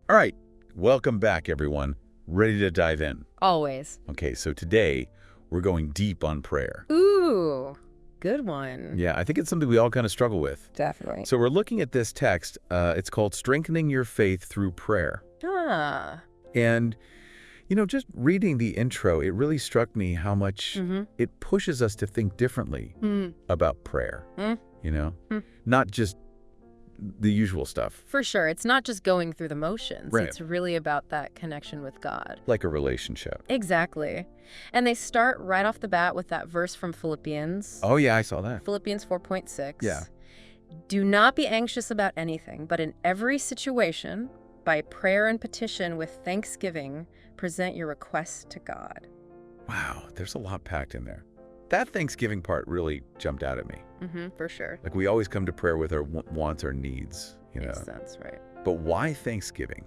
All right, welcome back, everyone. Ready to dive in? Always. Okay, so today we're going deep on prayer. Ooh, good one. Yeah, I think it's something we all kind of struggle with. Definitely. So we're looking at this text. It's called Strengthening Your Faith Through Prayer. Ah. And, just reading the intro, it really struck me how much it pushes us to think differently about prayer. Not just the usual stuff. For sure. It's not just going through the motions. Right. It's really about that connection with God. Like a relationship. Exactly. And they start right off the bat with that verse from Philippians. Oh, yeah, I saw that. Philippians 4.6. Yeah. Do not be anxious about anything, but in every situation, by prayer and petition with thanksgiving, present your requests to God. Wow, there's a lot packed in there. That Thanksgiving part really jumped out at me. For sure. Like, we always come to prayer with our wants or needs, Makes sense, right? But why Thanksgiving?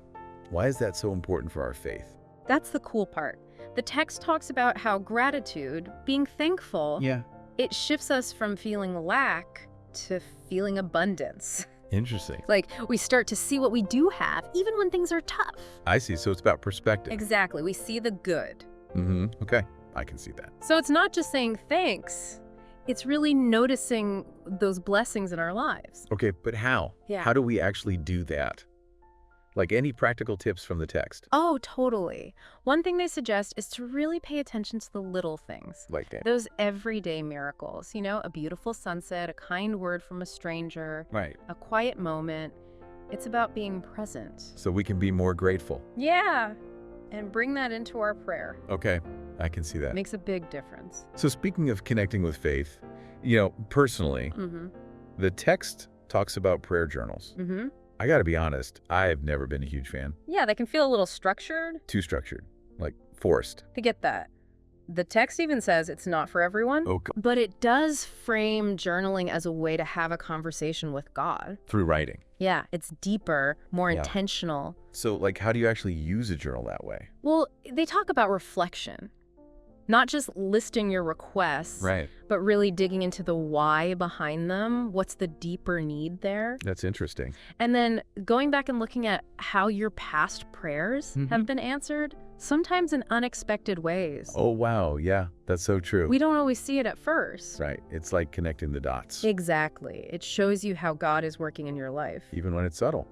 Why is that so important for our faith? That's the cool part. The text talks about how gratitude, being thankful, Yeah. it shifts us from feeling lack to feeling abundance. Interesting. Like, we start to see what we do have, even when things are tough. I see. So it's about perspective. Exactly. We see the good. Okay. I can see that. So it's not just saying thanks. It's really noticing those blessings in our lives. Okay, but how? Yeah. How do we actually do that? Like, any practical tips from the text? Oh, totally. One thing they suggest is to really pay attention to the little things. Like that. Those everyday miracles, a beautiful sunset, a kind word from a stranger, Right. a quiet moment. It's about being present. So we can be more grateful. Yeah, and bring that into our prayer. Okay. I can see that. Makes a big difference. So speaking of connecting with faith, personally, the text talks about prayer journals. I got to be honest, I've never been a huge fan. Yeah, they can feel a little structured. Too structured, like forced. I get that. The text even says it's not for everyone, but it does frame journaling as a way to have a conversation with God. Through writing. Yeah, it's deeper, more intentional. So, like, how do you actually use a journal that way? Well, they talk about reflection. Not just listing your requests, Right. but really digging into the why behind them. What's the deeper need there? That's interesting. And then going back and looking at how your past prayers have been answered, sometimes in unexpected ways. Oh, wow. Yeah, that's so true. We don't always see it at first. Right. It's like connecting the dots. Exactly. It shows you how God is working in your life. Even when it's subtle.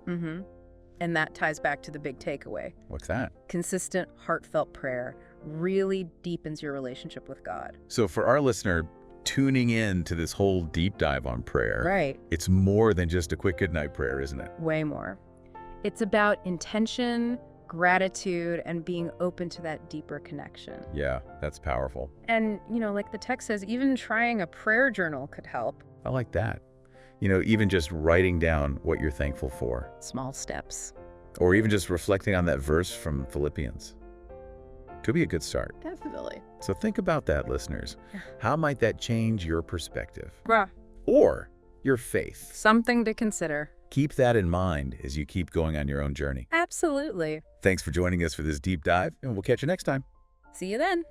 And that ties back to the big takeaway. What's that? Consistent, heartfelt prayer really deepens your relationship with God. So for our listener tuning in to this whole deep dive on prayer, Right. it's more than just a quick goodnight prayer, isn't it? Way more. It's about intention, gratitude, and being open to that deeper connection. Yeah, that's powerful. And, like the text says, even trying a prayer journal could help. I like that. Even just writing down what you're thankful for. Small steps. Or even just reflecting on that verse from Philippians. Could be a good start. Definitely. So think about that, listeners. How might that change your perspective? Bruh. Or your faith? Something to consider. Keep that in mind as you keep going on your own journey. Absolutely. Thanks for joining us for this deep dive, and we'll catch you next time. See you then.